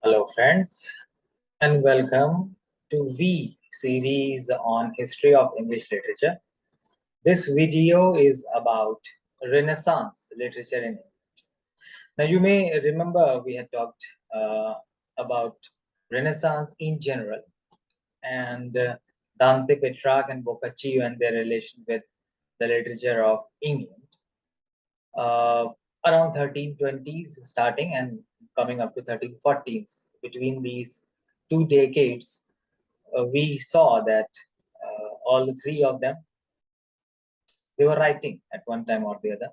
Hello friends and welcome to V series on history of English literature. This video is about Renaissance literature in England. Now you may remember we had talked about Renaissance in general and Dante, Petrarch and Boccaccio and their relation with the literature of England. Uh, Around 1320s starting and coming up to 1340s. Between these 2 decades, we saw that all the three of them, they were writing at one time or the other.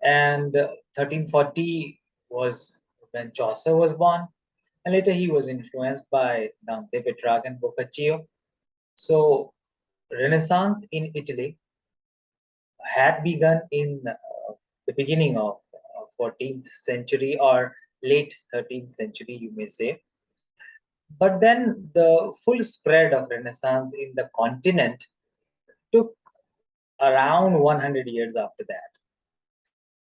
And 1340 was when Chaucer was born, and later he was influenced by Dante, Petrarch, and Boccaccio. So Renaissance in Italy had begun in the beginning of 14th century or late 13th century, you may say. But then the full spread of Renaissance in the continent took around 100 years after that.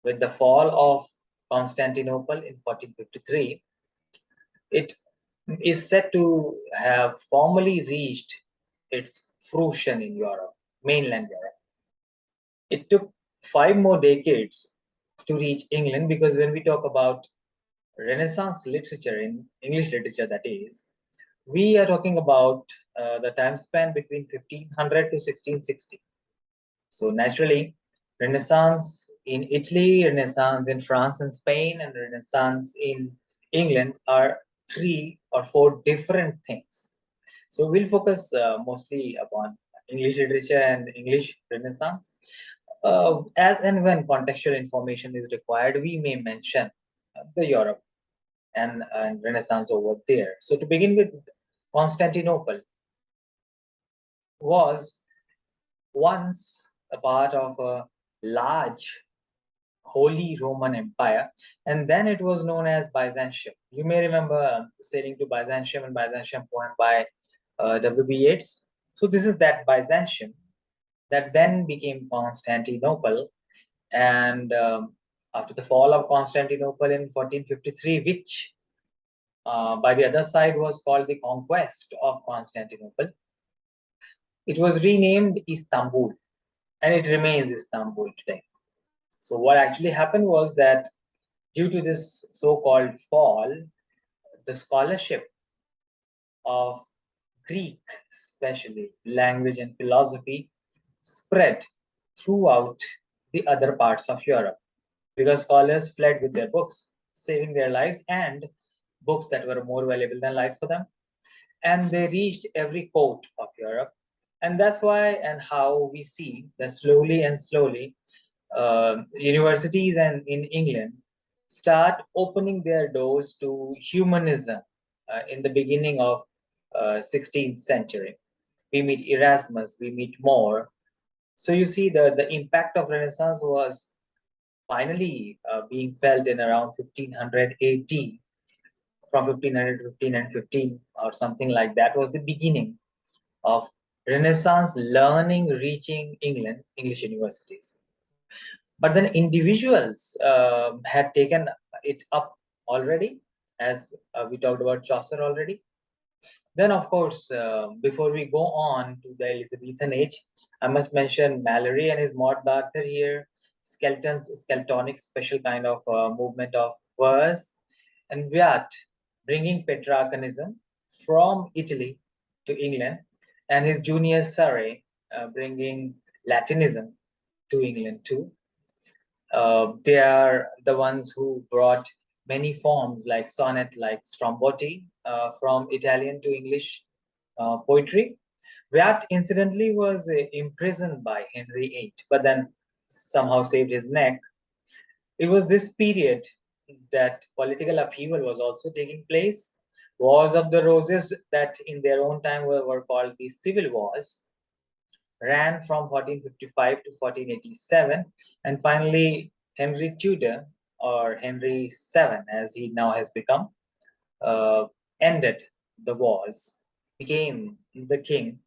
With the fall of Constantinople in 1453, it is said to have formally reached its fruition in Europe, mainland Europe. It took 5 more decades to reach England, because when we talk about Renaissance literature, in English literature that is, we are talking about the time span between 1500 to 1660. So naturally, Renaissance in Italy, Renaissance in France and Spain, and Renaissance in England are 3 or 4 different things. So we'll focus mostly upon English literature and English Renaissance. As and when contextual information is required, we may mention the Europe and Renaissance over there. So to begin with, Constantinople was once a part of a large Holy Roman Empire, and then it was known as Byzantium. You may remember sailing to Byzantium and Byzantium poem by W.B. Yeats. So this is that Byzantium that then became Constantinople, and after the fall of Constantinople in 1453, which by the other side was called the conquest of Constantinople, it was renamed Istanbul, and it remains Istanbul today. So what actually happened was that due to this so-called fall, the scholarship of Greek, especially language and philosophy, spread throughout the other parts of Europe, because scholars fled with their books, saving their lives, and books that were more valuable than lives for them. And they reached every court of Europe. And that's why and how we see that slowly and slowly universities and in England start opening their doors to humanism in the beginning of 16th century. We meet Erasmus, we meet More. So you see the impact of Renaissance was finally being felt in around 1500 AD. From 1500 to 1515 or something like that was the beginning of Renaissance learning reaching England, English universities. But then individuals had taken it up already, as we talked about Chaucer already. Then, of course, before we go on to the Elizabethan age, I must mention Malory and his Maud Arthur here, Skelton's special kind of movement of verse, and Wyatt bringing Petrarchanism from Italy to England, and his junior Surrey bringing Latinism to England too. They are the ones who brought many forms like sonnet, like Strombotti, from Italian to English poetry. Wyatt, incidentally, was imprisoned by Henry VIII, but then somehow saved his neck. It was this period that political upheaval was also taking place. Wars of the Roses, that in their own time were called the Civil Wars, ran from 1455 to 1487, and finally Henry Tudor, or Henry VII as he now has become, ended the wars, became the king,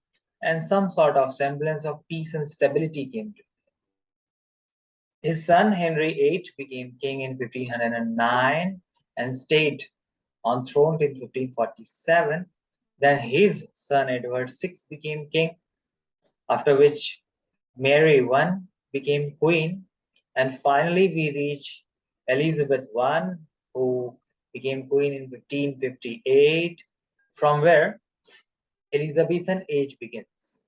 and some sort of semblance of peace and stability came to. His son Henry VIII became king in 1509 and stayed enthroned in 1547. Then his son Edward VI became king, after which Mary I became queen, and finally we reach Elizabeth I, who became queen in 1558, from where Elizabethan age begins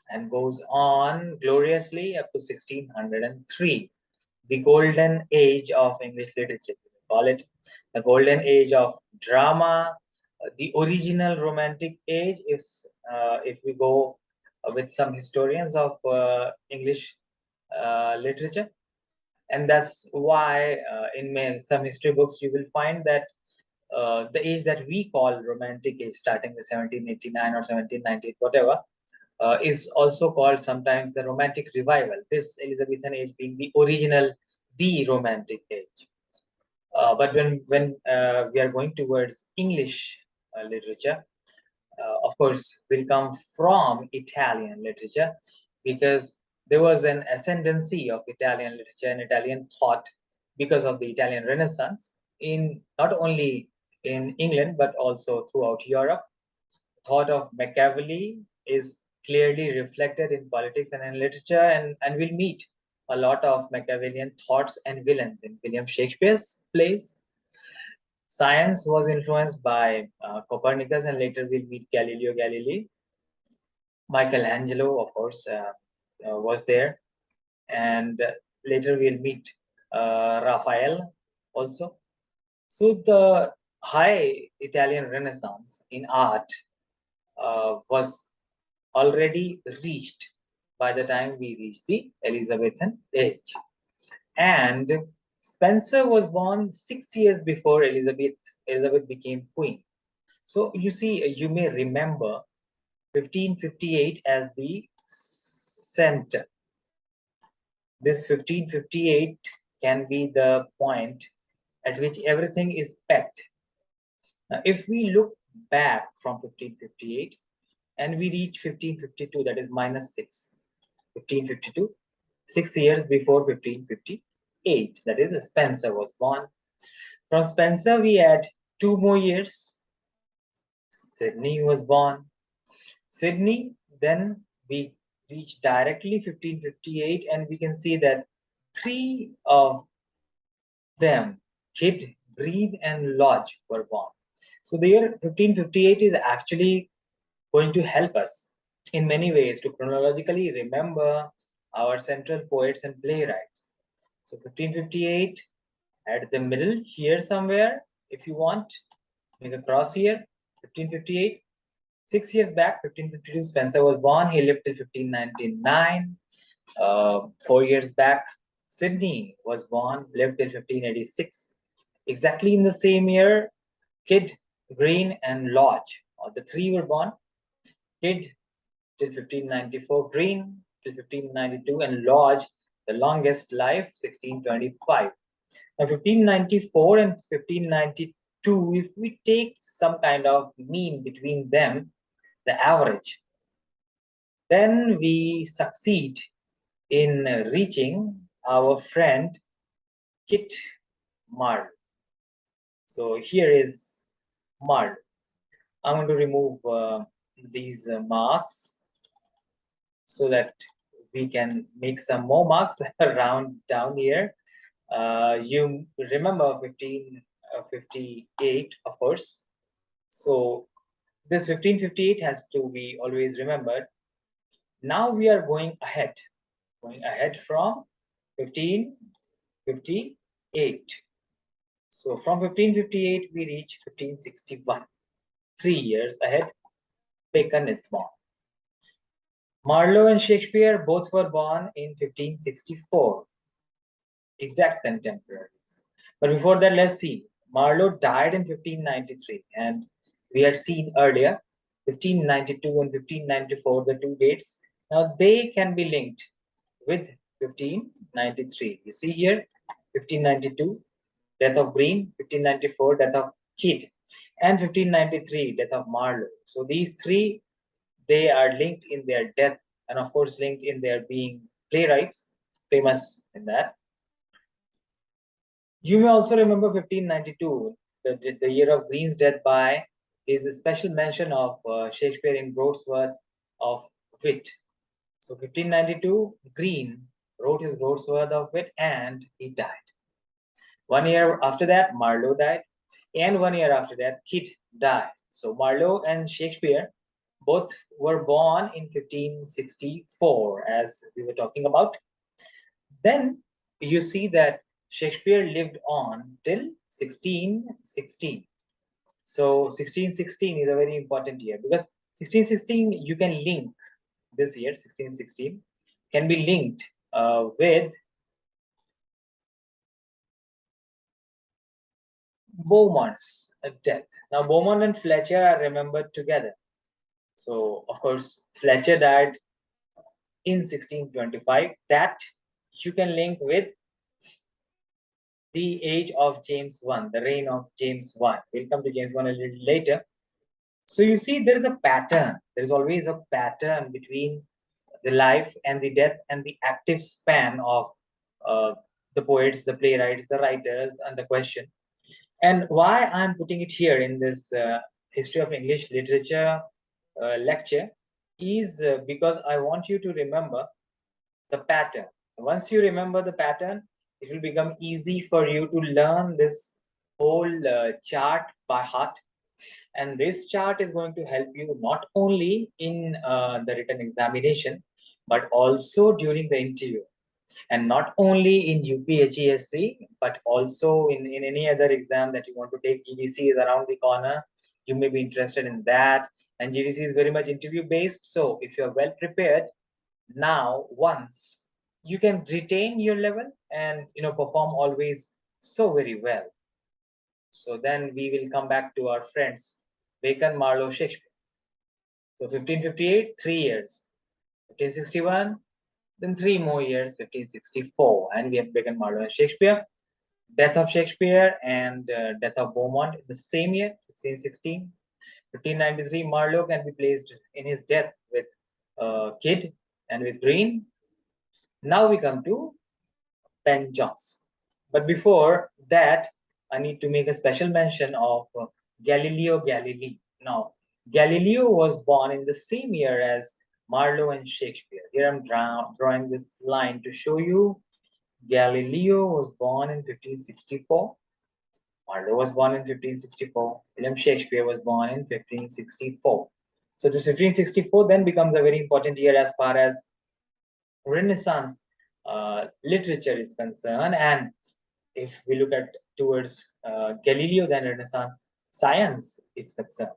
and goes on gloriously up to 1603, the golden age of English literature. We call it the golden age of drama, the original romantic age. If we go with some historians of English literature, and that's why in some history books you will find that the age that we call romantic age, starting with 1789 or 1798, whatever, is also called sometimes the romantic revival. This Elizabethan age being the original, the romantic age. But when we are going towards English literature, of course, will come from Italian literature, because there was an ascendancy of Italian literature and Italian thought because of the Italian Renaissance in not only in England but also throughout Europe. Thought of Machiavelli is clearly reflected in politics and in literature, and we'll meet a lot of Machiavellian thoughts and villains in William Shakespeare's plays. Science was influenced by Copernicus, and later we'll meet Galileo Galilei. Michelangelo, of course, was there, and later we'll meet Raphael also. So the high Italian Renaissance in art was already reached by the time we reached the Elizabethan age. And Spencer was born 6 years before Elizabeth became queen. So you see, you may remember 1558 as the center. This 1558 can be the point at which everything is pegged. Now, if we look back from 1558 and we reach 1552, that is minus 6, 1552, 6 years before 1558, that is Spencer was born. From Spencer, we add 2 more years. Sidney was born. Sidney, then we reach directly 1558, and we can see that 3 of them, Kidd, Breathe, and Lodge, were born. So the year 1558 is actually going to help us in many ways to chronologically remember our central poets and playwrights. So 1558 at the middle here somewhere, if you want, make a cross here, 1558. 6 years back, 1552, Spencer was born. He lived till 1599. 4 years back, Sidney was born, lived till 1586. Exactly in the same year, Kidd, Green, and Lodge, the 3 were born. Kidd till 1594, Green till 1592, and Lodge, the longest life, 1625. Now, 1594 and 1592, if we take some kind of mean between them, the average, then we succeed in reaching our friend Kit Marl. So here is Marl. I'm going to remove these marks so that we can make some more marks around down here. You remember 1558, of course. So this 1558 has to be always remembered. Now we are going ahead from 1558. So from 1558 we reach 1561. 3 years ahead, Bacon is born. Marlowe and Shakespeare both were born in 1564, exact contemporaries. But before that, let's see. Marlowe died in 1593, and we had seen earlier 1592 and 1594, the 2 dates. Now they can be linked with 1593. You see here, 1592, death of Green, 1594, death of Kidd, and 1593, death of Marlowe. So these 3, they are linked in their death, and of course linked in their being playwrights, famous in that. You may also remember 1592, the year of Green's death by is a special mention of Shakespeare in Wordsworth of Wit. So 1592, Green wrote his Wordsworth of Wit and he died. 1 year after that, Marlowe died, and 1 year after that, Kidd died. So Marlowe and Shakespeare both were born in 1564, as we were talking about. Then you see that Shakespeare lived on till 1616. So 1616 is a very important year because 1616 you can link this year 1616 can be linked with Beaumont's death. Now Beaumont and Fletcher are remembered together. So of course Fletcher died in 1625. That you can link with the age of James I, the reign of James I. We'll come to James I a little later. So you see, there is a pattern. There is always a pattern between the life and the death and the active span of uh, the poets, the playwrights, the writers, and the question. And why I'm putting it here in this history of English literature lecture is because I want you to remember the pattern. Once you remember the pattern, it will become easy for you to learn this whole chart by heart. And this chart is going to help you not only in the written examination, but also during the interview. And not only in UPHESC, but also in any other exam that you want to take. GDC is around the corner. You may be interested in that. And GDC is very much interview based. So if you're well prepared, now once you can retain your level and perform always so very well. So then we will come back to our friends Bacon, Marlowe, Shakespeare. So 1558, 3 years. 1561, then 3 more years, 1564, and we have Bacon, Marlowe, and Shakespeare. Death of Shakespeare and death of Beaumont in the same year, 1616. 1593, Marlowe can be placed in his death with Kidd and with Green. Now we come to Ben Jonson. But before that, I need to make a special mention of Galileo Galilei. Now, Galileo was born in the same year as Marlowe and Shakespeare. Here I'm drawing this line to show you. Galileo was born in 1564. Marlowe was born in 1564. William Shakespeare was born in 1564. So this 1564 then becomes a very important year as far as Renaissance literature is concerned. And if we look at towards Galileo, then Renaissance science is concerned.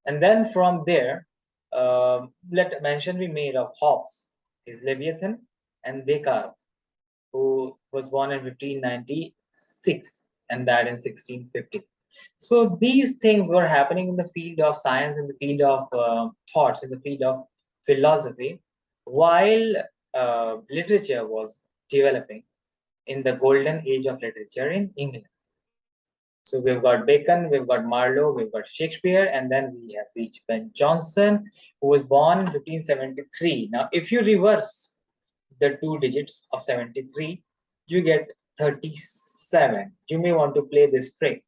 And then from there, let mention be made of Hobbes, his Leviathan, and Descartes, who was born in 1596 and died in 1650. So these things were happening in the field of science, in the field of thoughts, in the field of philosophy, while literature was developing in the golden age of literature in England. So we've got Bacon, we've got Marlowe, we've got Shakespeare, and then we have reached Ben Jonson, who was born in 1573. Now, if you reverse the two digits of 73, you get 37. You may want to play this trick.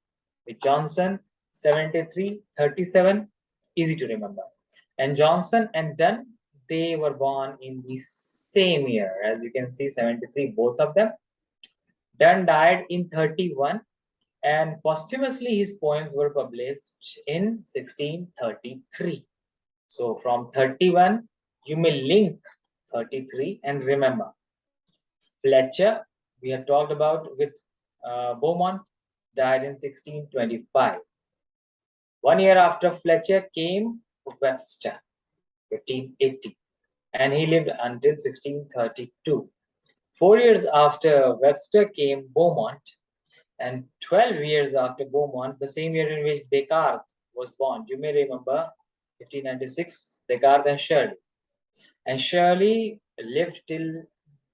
With Jonson, 73, 37, easy to remember. And Jonson and Donne, they were born in the same year. As you can see, 73, both of them. Donne died in 31, and posthumously his poems were published in 1633. So from 31, you may link 33 and remember. Fletcher, we have talked about with Beaumont, died in 1625. 1 year after Fletcher came Webster, 1580, and he lived until 1632. 4 years after Webster came Beaumont, and 12 years after Beaumont, the same year in which Descartes was born. You may remember 1596, Descartes and Shirley. And Shirley lived till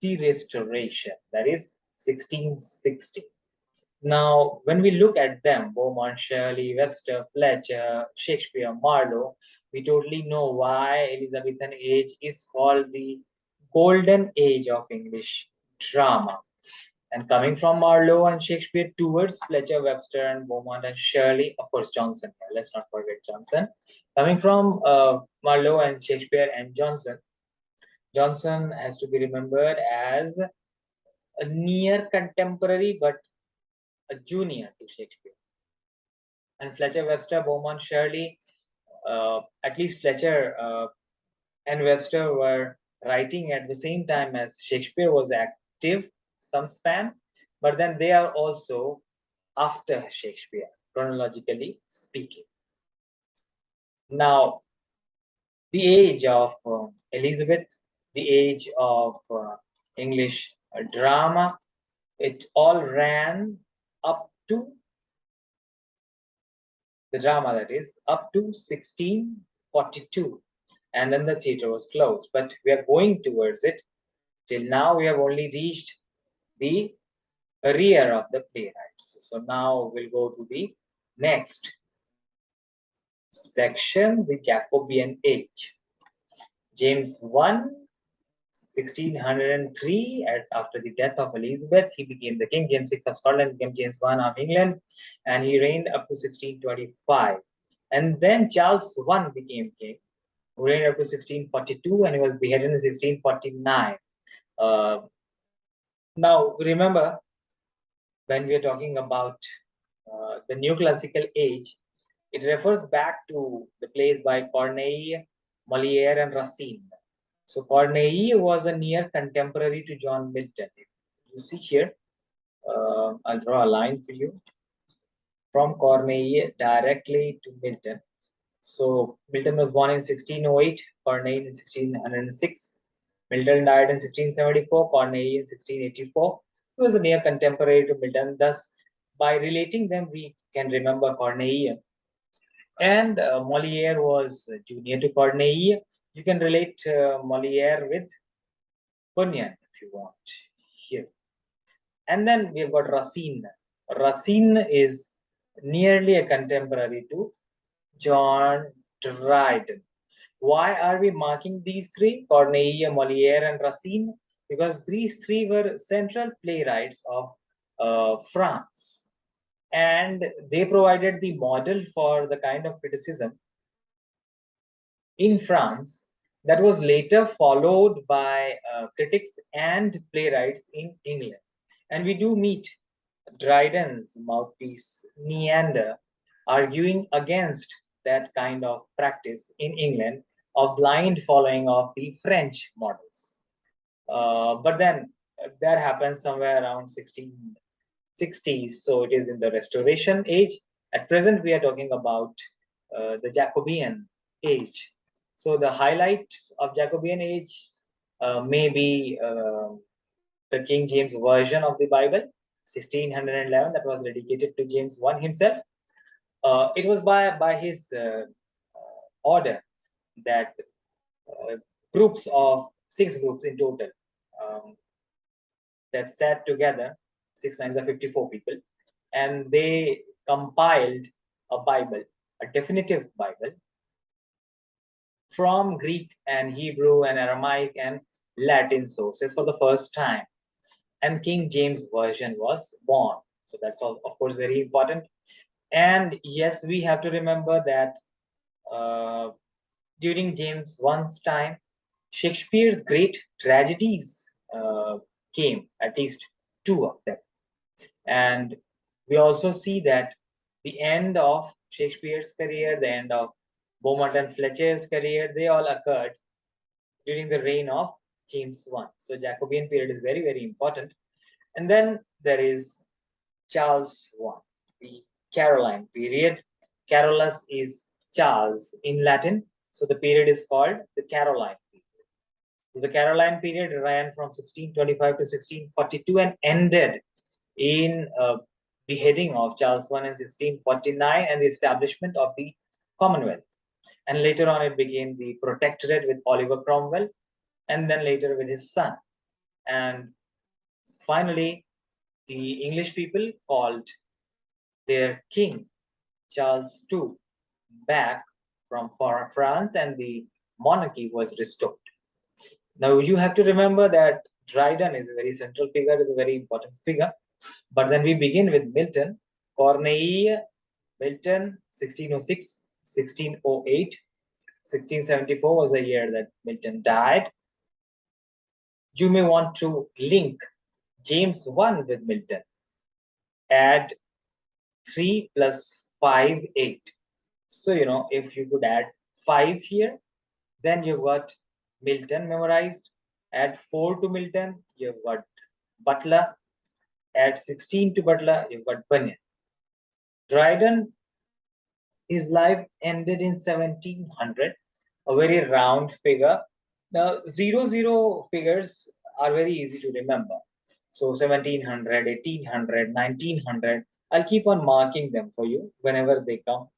the Restoration, that is 1660. Now, when we look at them, Beaumont, Shirley, Webster, Fletcher, Shakespeare, Marlowe, we totally know why Elizabethan age is called the golden age of English drama. And coming from Marlowe and Shakespeare towards Fletcher, Webster, and Beaumont and Shirley, of course, Johnson. Let's not forget Johnson. Coming from Marlowe and Shakespeare and Johnson, Johnson has to be remembered as a near contemporary but a junior to Shakespeare. And Fletcher, Webster, Beaumont, Shirley, at least Fletcher and Webster were writing at the same time as Shakespeare was active, some span, but then they are also after Shakespeare, chronologically speaking. Now, the age of Elizabeth, the age of English drama, it all ran up to the drama, that is, up to 1642. And then the theatre was closed. But we are going towards it. Till now, we have only reached the rear of the playwrights. So now we'll go to the next section, the Jacobian Age. James I, 1603, after the death of Elizabeth, he became the king. James VI of Scotland became James I of England, and he reigned up to 1625. And then Charles I became king, who reigned up to 1642, and he was beheaded in 1649. Now, remember, when we are talking about the neoclassical age, it refers back to the plays by Corneille, Molière, and Racine. So Corneille was a near contemporary to John Milton. You see here, I'll draw a line for you from Corneille directly to Milton. So Milton was born in 1608, Corneille in 1606. Milton died in 1674, Corneille in 1684. He was a near contemporary to Milton. Thus, by relating them, we can remember Corneille. And Molière was junior to Corneille. You can relate Molière with Bunyan if you want here. And then we've got Racine. Racine is nearly a contemporary to John Dryden. Why are we marking these three, Corneille, Molière, and Racine? Because these three were central playwrights of France. And they provided the model for the kind of criticism in France that was later followed by critics and playwrights in England. And we do meet Dryden's mouthpiece, Neander, arguing against that kind of practice in England of blind following of the French models. But then that happens somewhere around 1660s, so it is in the Restoration age. At present, we are talking about the Jacobean age. So the highlights of Jacobean age may be the King James Version of the Bible, 1611, that was dedicated to James I himself. It was by his order that groups of 6 groups in total that sat together, 6 9 54 people, and they compiled a Bible, a definitive Bible, from Greek and Hebrew and Aramaic and Latin sources for the first time. And King James Version was born. So that's all, of course, very important. And yes, we have to remember that during James I's time, Shakespeare's great tragedies came, at least 2 of them. And we also see that the end of Shakespeare's career, the end of Beaumont and Fletcher's career, they all occurred during the reign of James I. So Jacobean period is very, very important. And then there is Charles I, the Caroline period. Carolus is Charles in Latin. So the period is called the Caroline period. So the Caroline period ran from 1625 to 1642 and ended in beheading of Charles I in 1649 and the establishment of the Commonwealth. And later on, it became the Protectorate with Oliver Cromwell, and then later with his son. And finally, the English people called their king, Charles II, back from France, and the monarchy was restored. Now, you have to remember that Dryden is a very central figure, is a very important figure. But then we begin with Milton, Corneille, Milton, 1606, 1608, 1674 was the year that Milton died. You may want to link James 1 with Milton. Add 3 plus 5, 8. So, if you could add 5 here, then you've got Milton memorized. Add 4 to Milton, you've got Butler. Add 16 to Butler, you've got Bunyan. Dryden, his life ended in 1700, a very round figure. Now, 00 figures are very easy to remember. So 1700, 1800, 1900, I'll keep on marking them for you whenever they come.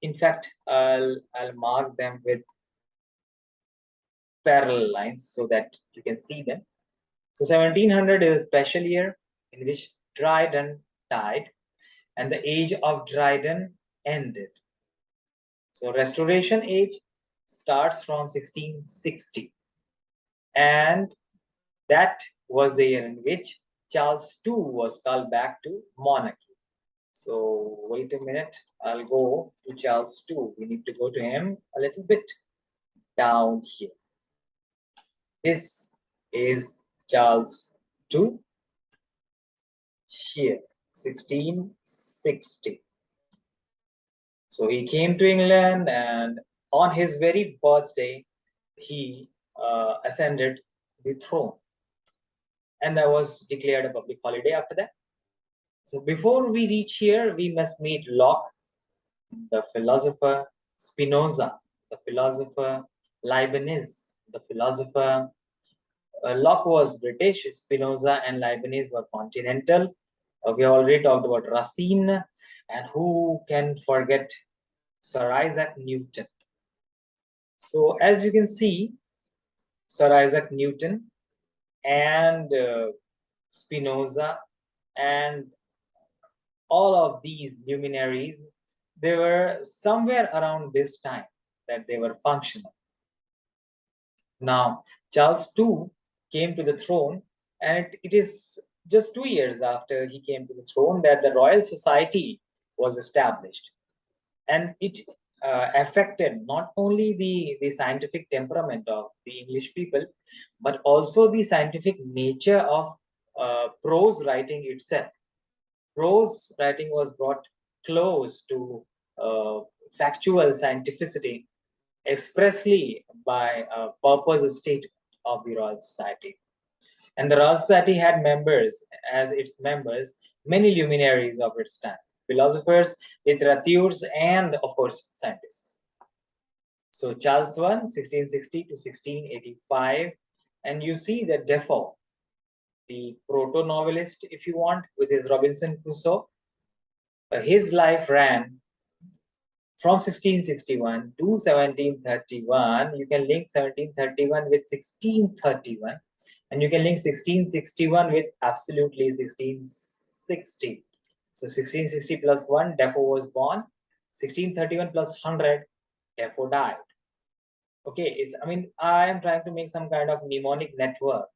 In fact, I'll mark them with parallel lines so that you can see them. So 1700 is a special year in which Dryden died and the age of Dryden ended. So Restoration Age starts from 1660, and that was the year in which Charles II was called back to monarchy. So wait a minute, I'll go to Charles II. We need to go to him a little bit down here. This is Charles II here, 1660. So he came to England, and on his very birthday, he ascended the throne. And that was declared a public holiday after that. So before we reach here, we must meet Locke, the philosopher, Spinoza, the philosopher, Leibniz, the philosopher. Locke was British, Spinoza and Leibniz were continental. We already talked about Racine, and who can forget Sir Isaac Newton? So as you can see, Sir Isaac Newton and Spinoza and all of these luminaries, they were somewhere around this time that they were functional. Now, Charles II came to the throne, and it is just 2 years after he came to the throne that the Royal Society was established. And it affected not only the scientific temperament of the English people, but also the scientific nature of prose writing itself. Prose writing was brought close to factual scientificity expressly by a purpose statement of the Royal Society. And the Royal Society had members, as its members, many luminaries of its time, philosophers, literateurs, and of course, scientists. So Charles I, 1660 to 1685, and you see that Defoe, the proto-novelist, if you want, with his Robinson Crusoe, his life ran from 1661 to 1731. You can link 1731 with 1631, and you can link 1661 with absolutely 1660. So 1660 plus 1, Defoe was born. 1631 plus 100, Defoe died. Okay, I am trying to make some kind of mnemonic network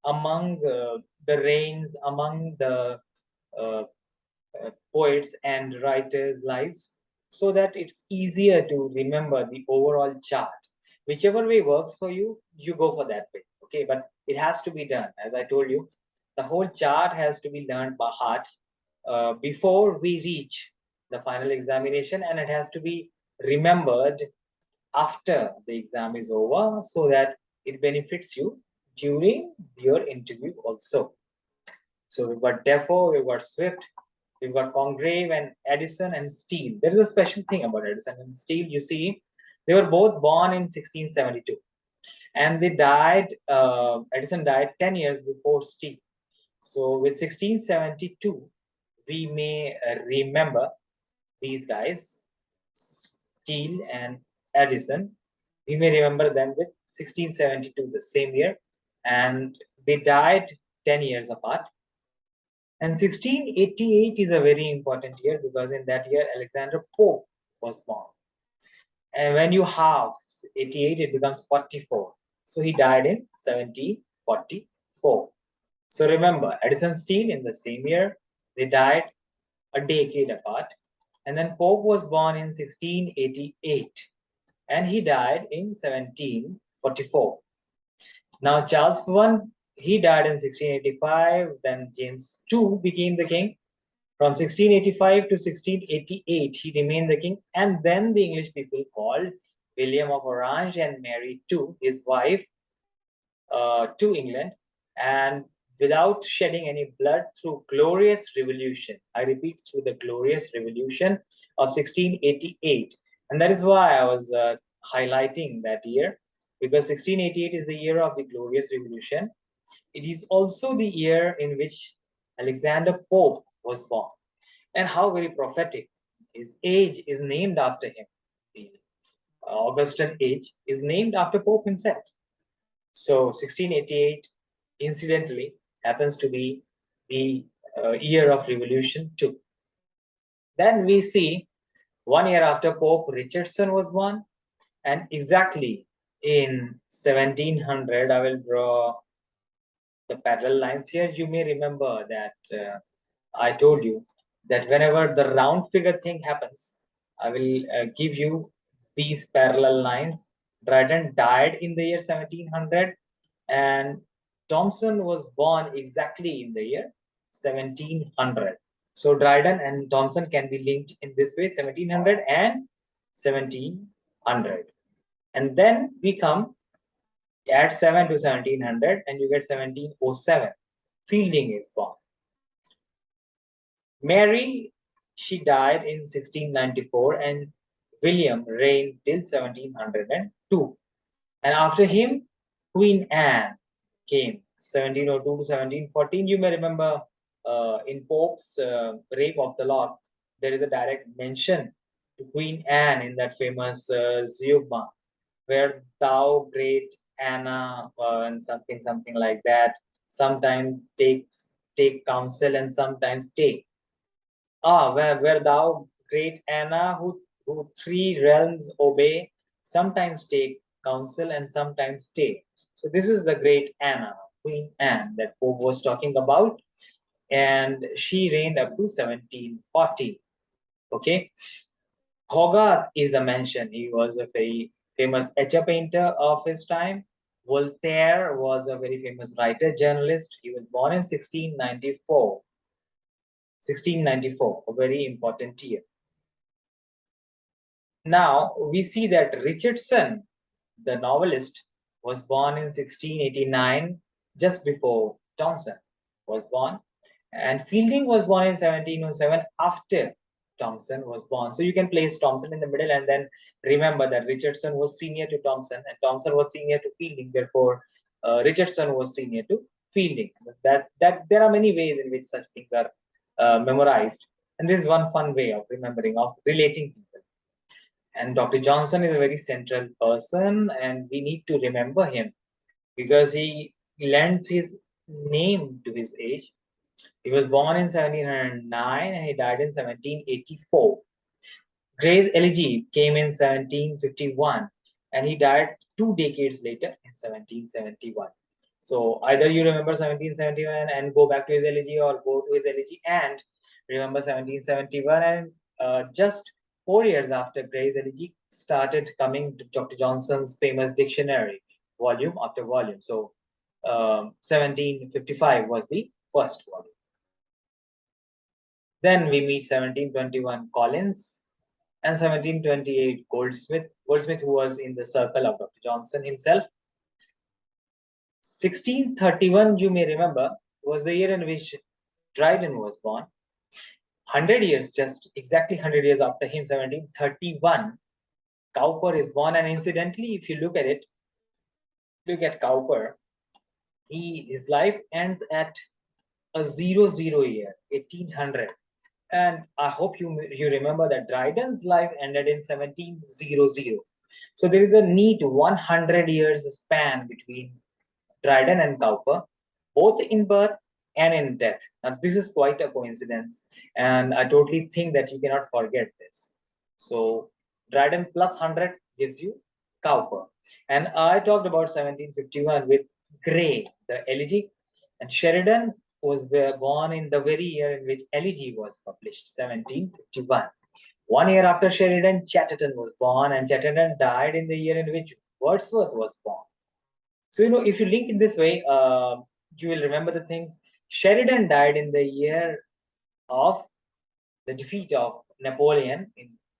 among the reigns, among the poets and writers' lives, so that it's easier to remember the overall chart. Whichever way works for you, you go for that way. Okay, but it has to be done. As I told you, the whole chart has to be learned by heart before we reach the final examination, and it has to be remembered after the exam is over so that it benefits you during your interview also. So we've got Defoe, we've got Swift, we've got Congreve and Edison and Steele. There is a special thing about Edison and Steele. You see, they were both born in 1672. And they died, Edison died 10 years before Steele. So with 1672, we may remember these guys, Steele and Edison. We may remember them with 1672, the same year. And they died 10 years apart. And 1688 is a very important year because in that year, Alexander Pope was born. And when you halve 88, it becomes 44. So he died in 1744. 1684. So remember, Edison Steele in the same year, they died a decade apart. And then Pope was born in 1688 and he died in 1744. Now Charles I, he died in 1685, then James II became the king. From 1685 to 1688, he remained the king, and then the English people called William of Orange and Mary II, his wife, to England, and without shedding any blood, through glorious revolution. I repeat, through the glorious revolution of 1688. And that is why I was highlighting that year, because 1688 is the year of the glorious revolution. It is also the year in which Alexander Pope was born. And how very prophetic. His age is named after him. The Augustan age is named after Pope himself. So 1688, incidentally, happens to be the year of revolution too. Then we see 1 year after Pope Richardson was born, and exactly in 1700, I will draw the parallel lines here. You may remember that I told you that whenever the round figure thing happens, I will give you these parallel lines. Dryden died in the year 1700 and Thomson was born exactly in the year 1700. So Dryden and Thomson can be linked in this way, 1700 and 1700. And then we come add 7 to 1700 and you get 1707. Fielding is born. Mary, she died in 1694 and William reigned till 1702. And after him, Queen Anne came 1702 to 1714. You may remember in Pope's Rape of the Lock, there is a direct mention to Queen Anne in that famous Zeugma, where thou great Anna and something like that, sometimes take counsel and sometimes take. Where thou great Anna, who three realms obey, sometimes take counsel and sometimes stay. So this is the great Anna, Queen Anne, that Pope was talking about, and she reigned up to 1740. Okay, Hogarth is a mention. He was a very famous etcher painter of his time. Voltaire was a very famous writer, journalist. He was born in 1694. 1694, a very important year. Now we see that Richardson, the novelist, was born in 1689, just before Thomson was born, and Fielding was born in 1707 after Thomson was born. So you can place Thomson in the middle and then remember that Richardson was senior to Thomson and Thomson was senior to Fielding. Therefore, Richardson was senior to Fielding. That there are many ways in which such things are memorized, and this is one fun way of remembering, of relating people. And Dr. Johnson is a very central person, and we need to remember him because he lends his name to his age. He was born in 1709 and he died in 1784. Gray's Elegy came in 1751 and he died 2 decades later in 1771. So either you remember 1771 and go back to his elegy, or go to his elegy and remember 1771, and just 4 years after Gray's Elegy started coming to Dr. Johnson's famous dictionary, volume after volume. So 1755 was the first volume. Then we meet 1721 Collins and 1728 Goldsmith. Goldsmith, who was in the circle of Dr. Johnson himself. 1631, you may remember, was the year in which Dryden was born. 100 years, just exactly 100 years after him, 1731, Cowper is born. And incidentally, if you look at it, look at Cowper, his life ends at a 00 year, 1800. And I hope you remember that Dryden's life ended in 1700. So there is a neat 100 years span between Dryden and Cowper, both in birth and in death. Now, this is quite a coincidence, and I totally think that you cannot forget this. So, Dryden plus 100 gives you Cowper. And I talked about 1751 with Gray, the elegy. And Sheridan was born in the very year in which Elegy was published, 1751. 1 year after Sheridan, Chatterton was born, and Chatterton died in the year in which Wordsworth was born. So, if you link in this way, you will remember the things. Sheridan died in the year of the defeat of Napoleon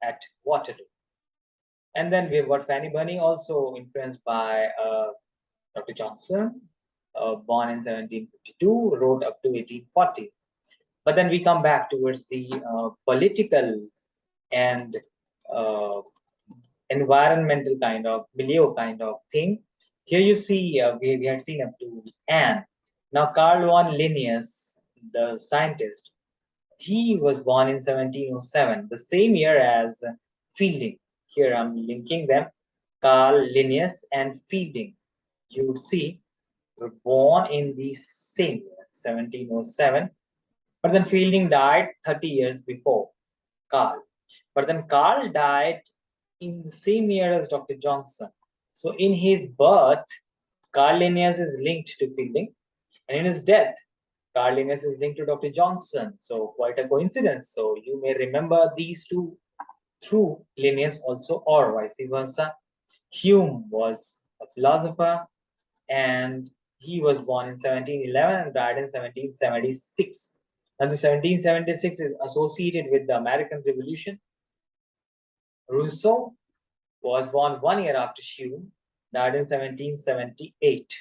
at Waterloo. And then we've got Fanny Burney, also influenced by Dr. Johnson, born in 1752, wrote up to 1840. But then we come back towards the political and uh, environmental kind of milieu kind of thing. Here you see we had seen up to Anne. Now Carluan Lineus, the scientist, he was born in 1707, the same year as Fielding. Here I'm linking them. Carl Linnaeus and Fielding, you see, were born in the same year, 1707. But then Fielding died 30 years before Carl. But then Carl died in the same year as Dr. Johnson. So in his birth, Carl Linnaeus is linked to Fielding, and in his death, Carl Linnaeus is linked to Dr. Johnson. So quite a coincidence. So you may remember these two through Linnaeus also, or vice versa. Hume was a philosopher, and he was born in 1711 and died in 1776. And the 1776 is associated with the American Revolution. Rousseau was born 1 year after Hume, died in 1778.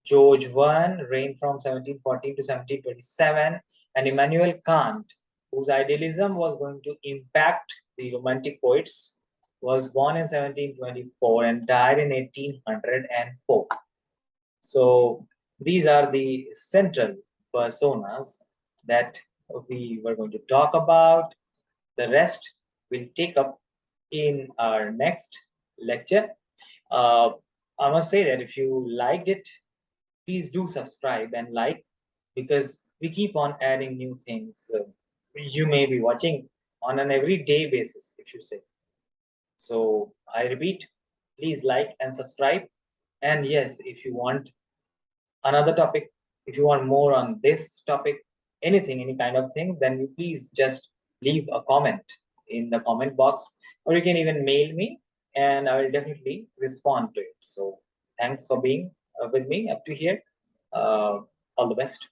George I reigned from 1714 to 1727, and Immanuel Kant, whose idealism was going to impact the Romantic poets, was born in 1724 and died in 1804. So these are the central personas that we were going to talk about. The rest we'll take up in our next lecture. I must say that if you liked it, please do subscribe and like, because we keep on adding new things. You may be watching on an everyday basis, if you say. So I repeat, please like and subscribe. And yes, if you want another topic, if you want more on this topic, anything, any kind of thing, then you please just leave a comment in the comment box, or you can even mail me and I will definitely respond to it. So thanks for being with me up to here. All the best.